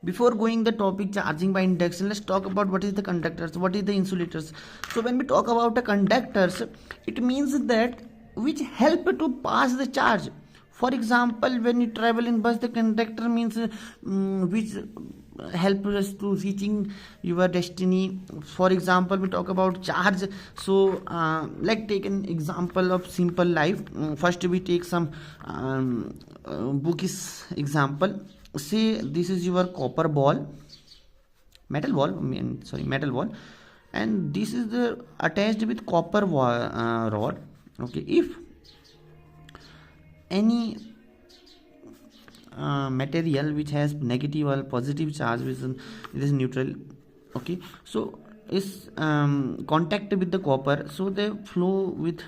Before going the topic charging by induction, let's talk about what is the conductors, what is the insulators. So when we talk about the conductors, it means that which help to pass the charge. For example, when you travel in bus, the conductor means which help us to reaching your destiny. For example, we talk about charge. So like take an example of simple life. First we take some bookish example. Say this is your copper ball, metal ball, and this is the attached with copper rod. Okay, if any material which has negative or positive charge, which is neutral, okay, so is contact with the copper, so they flow with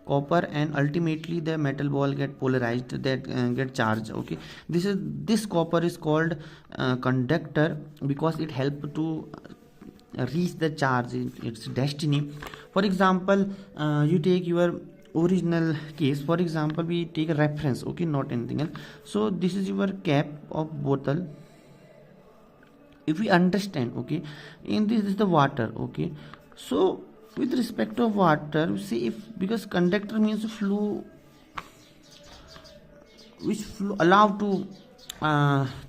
copper, and ultimately the metal ball get polarized, that get charged. Okay, this copper is called conductor, because it help to reach the charge in its destiny. For example, you take your original case. For example, we take a reference, okay, not anything else. So this is your cap of bottle. If we understand, okay, in this is the water, okay, so with respect of water, we see, if because conductor means flow, which flow allow to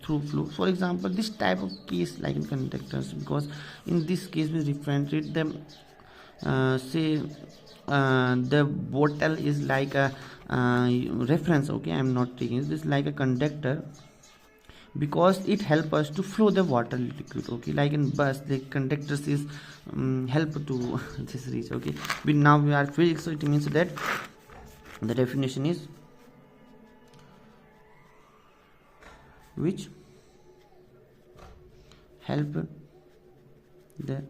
through flow. For example, this type of case like in conductors, because in this case we differentiate them. Say the bottle is like a reference, okay, I'm not taking this like a conductor, because it help us to flow the water liquid. Okay, like in bus, the conductors is help to this reach. Okay, now we are physics, so it means that the definition is which help the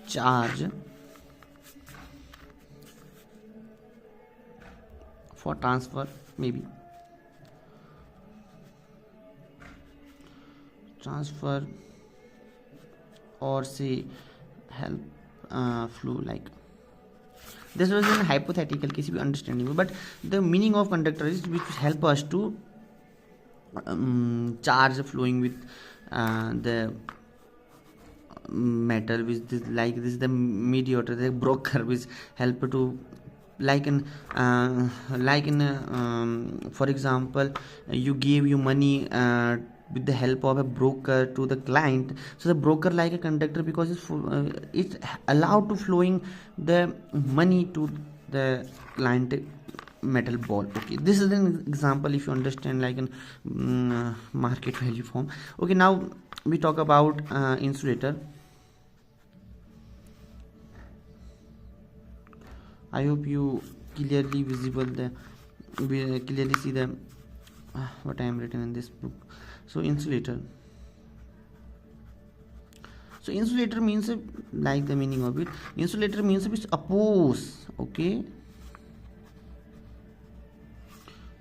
charge for transfer, maybe transfer, or say help flow. Like this was in a hypothetical case, if you understand, but the meaning of conductor is which help us to charge flowing with the metal, which is like this is the mediator, the broker, which help to like in for example, you gave you money with the help of a broker to the client. So the broker like a conductor, because it's allowed to flowing the money to the client metal ball. Okay, this is an example, if you understand, like in market value form. Okay, now we talk about insulator. I hope you clearly visible the clearly see the what I am written in this book. So insulator. So insulator means like the meaning of it. Insulator means which oppose, okay,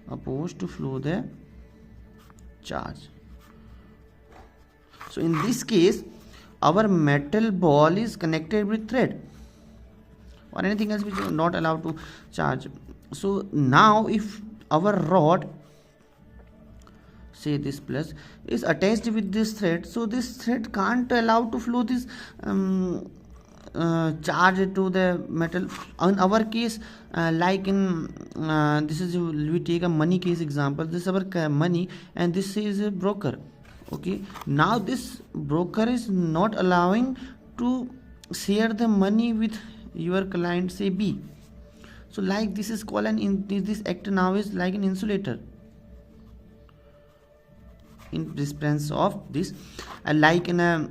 opposed to flow the charge. So in this case, our metal ball is connected with thread or anything else which is not allowed to charge. So now if our rod, say this plus, is attached with this thread, so this thread can't allow to flow this charge to the metal. In our case, like in this is, we take a money case example. This is our money, and this is a broker. Okay, now this broker is not allowing to share the money with your client, say B. So like this is called this act now is like an insulator in presence of this. Like in a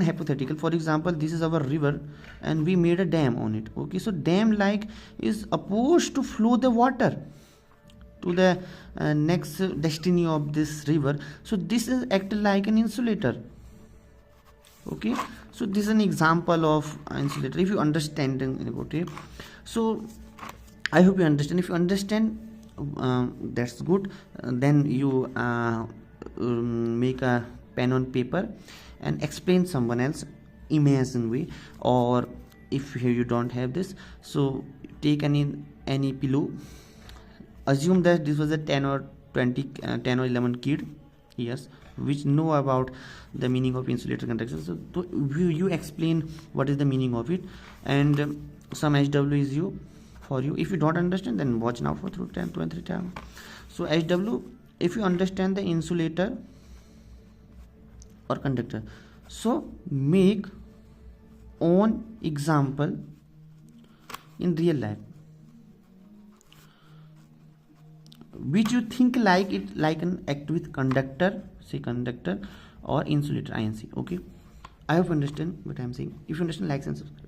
hypothetical, for example, this is our river and we made a dam on it. Okay, so dam like is opposed to flow the water to the next destiny of this river. So this is act like an insulator. Okay, so this is an example of insulator, if you understand about it. So I hope you understand. If you understand, that's good. Then you make a pen on paper and explain someone else imagine way. Or if you don't have this, so take any pillow. Assume that this was a 10 or 20 10 or 11 kid yes, which know about the meaning of insulator conductor. So you explain what is the meaning of it, and some HW is you for you. If you don't understand, then watch now for through 10 2 and 3 time. So HW, if you understand the insulator or conductor, so make own example in real life which you think like it, like an act with conductor, say conductor, or insulator, INC. Okay, I hope you understand what I'm saying. If you understand, like and subscribe.